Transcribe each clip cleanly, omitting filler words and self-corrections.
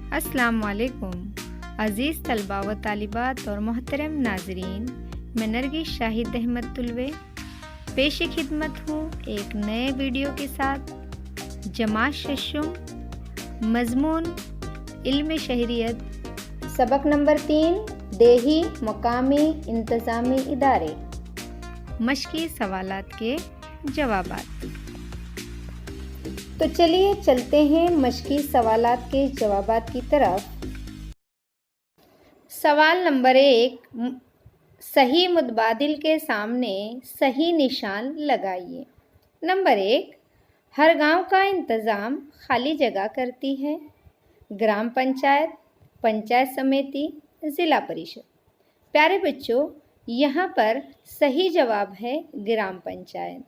السلام علیکم عزیز طلباء و طالبات اور محترم ناظرین، میں نرگس شاہد احمد طلوے پیش خدمت ہوں ایک نئے ویڈیو کے ساتھ۔ جماعت ششم، مضمون علم شہریت، سبق نمبر 3، دیہی مقامی انتظامی ادارے، مشقی سوالات کے جوابات۔ تو چلیے چلتے ہیں مشقی سوالات کے جوابات کی طرف۔ سوال نمبر 1، صحیح متبادل کے سامنے صحیح نشان لگائیے۔ نمبر 1، ہر گاؤں کا انتظام خالی جگہ کرتی ہے۔ گرام پنچایت، پنچایت سمیتی، ضلع پریشد۔ پیارے بچوں، یہاں پر صحیح جواب ہے گرام پنچایت۔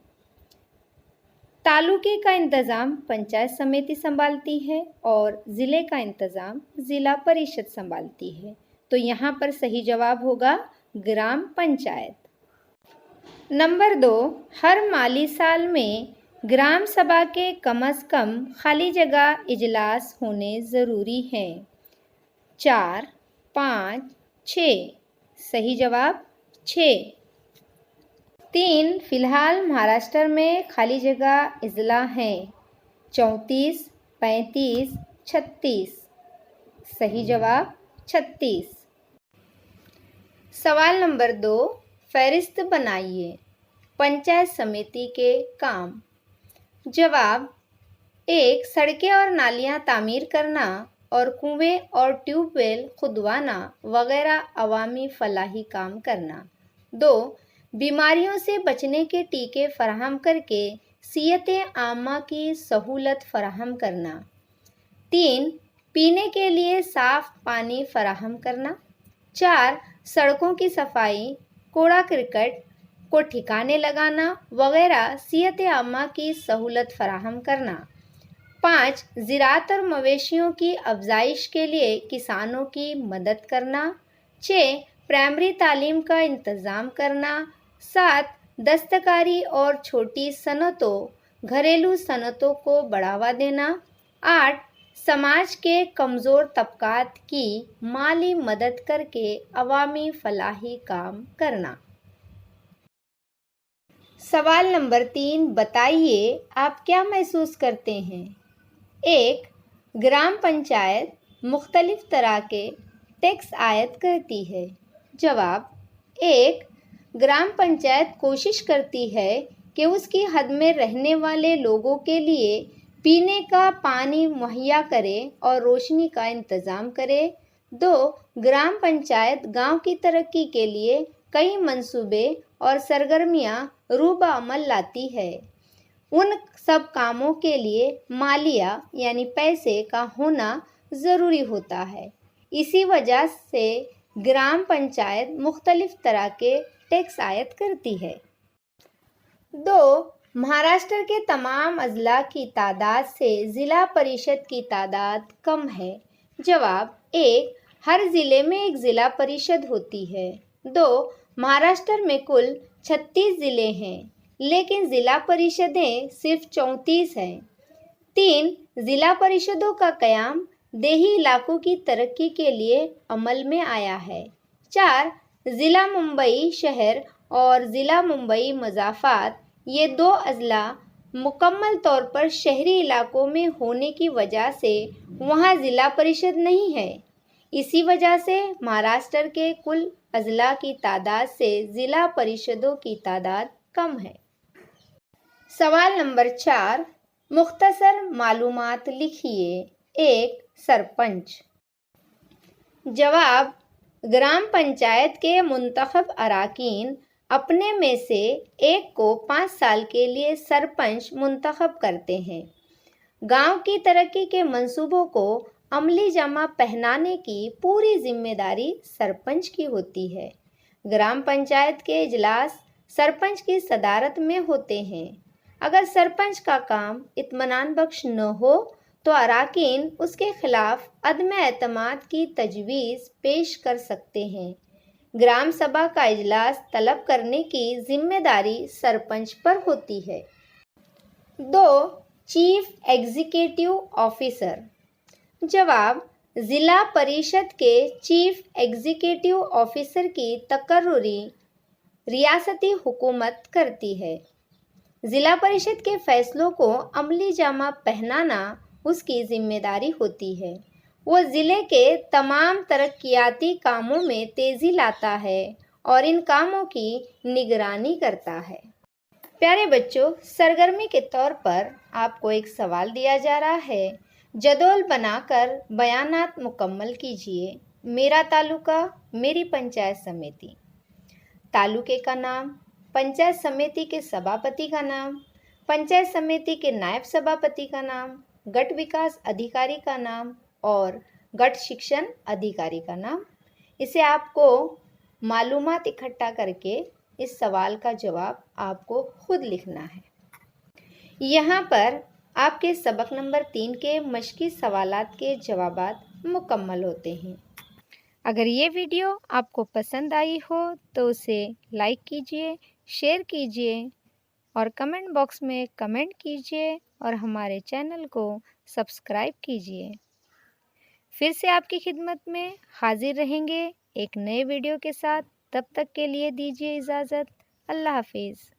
تعلقے کا انتظام پنچایت سمیتی سنبھالتی ہے اور ضلع کا انتظام ضلع پریشد سنبھالتی ہے، تو یہاں پر صحیح جواب ہوگا گرام پنچایت۔ نمبر 2، ہر مالی سال میں گرام سبھا کے کم از کم خالی جگہ اجلاس ہونے ضروری ہیں۔ 4، 5، 6۔ صحیح جواب 6۔ 3، فی الحال مہاراشٹر میں خالی جگہ اضلاع ہیں 34، 35، 36۔ صحیح جواب 36۔ سوال نمبر 2، فہرست بنائیے پنچایت سمیتی کے کام۔ جواب 1، سڑکیں اور نالیاں تعمیر کرنا اور کنویں اور ٹیوب ویل کھدوانا وغیرہ عوامی فلاحی کام کرنا۔ 2، بیماریوں سے بچنے کے ٹیکے فراہم کر کے صحت عامہ کی سہولت فراہم کرنا۔ 3، پینے کے لیے صاف پانی فراہم کرنا۔ 4، سڑکوں کی صفائی، کوڑا کرکٹ کو ٹھکانے لگانا وغیرہ صحت عامہ کی سہولت فراہم کرنا۔ 5، زراعت اور مویشیوں کی افزائش کے لیے کسانوں کی مدد کرنا۔ 6، پرائمری تعلیم کا انتظام کرنا۔ 7، دستکاری اور چھوٹی صنعتوں، گھریلو صنعتوں کو بڑھاوا دینا۔ 8، سماج کے کمزور طبقات کی مالی مدد کر کے عوامی فلاحی کام کرنا۔ سوال نمبر 3، بتائیے آپ کیا محسوس کرتے ہیں؟ 1، گرام پنچایت مختلف طرح کے ٹیکس عائد کرتی ہے۔ جواب 1، گرام پنچایت کوشش کرتی ہے کہ اس کی حد میں رہنے والے لوگوں کے لیے پینے کا پانی مہیا کرے اور روشنی کا انتظام کرے۔ 2، گرام پنچایت گاؤں کی ترقی کے لیے کئی منصوبے اور سرگرمیاں روح عمل لاتی ہے۔ ان سب کاموں کے لیے مالیہ یعنی پیسے کا ہونا ضروری ہوتا ہے، اسی وجہ سے گرام پنچایت مختلف طرح کے ٹیکس عائد کرتی ہے۔ 2، مہاراشٹر کے تمام اضلاع کی تعداد سے ضلع پریشد کی تعداد کم ہے۔ جواب 1، ہر ضلع میں ایک ضلع پریشد ہوتی ہے۔ 2، مہاراشٹر میں کل 36 ضلع ہیں لیکن ضلع پریشدیں صرف 34 ہیں۔ 3، ضلع پریشدوں کا قیام دیہی علاقوں کی ترقی کے لیے عمل میں آیا ہے۔ 4، ضلع ممبئی شہر اور ضلع ممبئی مضافات، یہ 2 اضلاع مکمل طور پر شہری علاقوں میں ہونے کی وجہ سے وہاں ضلع پریشد نہیں ہے، اسی وجہ سے مہاراشٹر کے کل اضلاع کی تعداد سے ضلع پریشدوں کی تعداد کم ہے۔ سوال نمبر 4، مختصر معلومات لکھیے۔ 1، سرپنچ۔ جواب، گرام پنچایت کے منتخب اراکین اپنے میں سے ایک کو 5 سال کے لیے سرپنچ منتخب کرتے ہیں۔ گاؤں کی ترقی کے منصوبوں کو عملی جامہ پہنانے کی پوری ذمہ داری سرپنچ کی ہوتی ہے۔ گرام پنچایت کے اجلاس سرپنچ کی صدارت میں ہوتے ہیں۔ اگر سرپنچ کا کام اطمینان بخش نہ ہو تو اراکین اس کے خلاف عدم اعتماد کی تجویز پیش کر سکتے ہیں۔ گرام سبھا کا اجلاس طلب کرنے کی ذمہ داری سرپنچ پر ہوتی ہے۔ 2، چیف ایگزیکٹو آفیسر۔ جواب، ضلع پریشد کے چیف ایگزیکٹو آفیسر کی تقرری ریاستی حکومت کرتی ہے۔ ضلع پریشد کے فیصلوں کو عملی جامہ پہنانا اس کی ذمہ داری ہوتی ہے۔ وہ ضلع کے تمام ترقیاتی کاموں میں تیزی لاتا ہے اور ان کاموں کی نگرانی کرتا ہے۔ پیارے بچوں، سرگرمی کے طور پر آپ کو ایک سوال دیا جا رہا ہے۔ جدول بنا کر بیانات مکمل کیجیے۔ میرا تعلقہ، میری پنچایت سمیتی۔ تعلقے کا نام، پنچایت سمیتی کے سبھاپتی کا نام، پنچایت سمیتی کے نائب سبھاپتی کا نام، گٹ وکاس ادھیکاری کا نام اور گٹ شکشن ادھیکاری کا نام۔ اسے آپ کو معلومات اکٹھا کر کے اس سوال کا جواب آپ کو خود لکھنا ہے۔ یہاں پر آپ کے سبق نمبر 3 کے مشقی سوالات کے جوابات مکمل ہوتے ہیں۔ اگر یہ ویڈیو آپ کو پسند آئی ہو تو اسے لائک کیجیے، شیئر کیجیے اور کمنٹ باکس میں کمنٹ کیجیے اور ہمارے چینل کو سبسکرائب کیجیے۔ پھر سے آپ کی خدمت میں حاضر رہیں گے ایک نئے ویڈیو کے ساتھ۔ تب تک کے لیے دیجیے اجازت۔ اللہ حافظ۔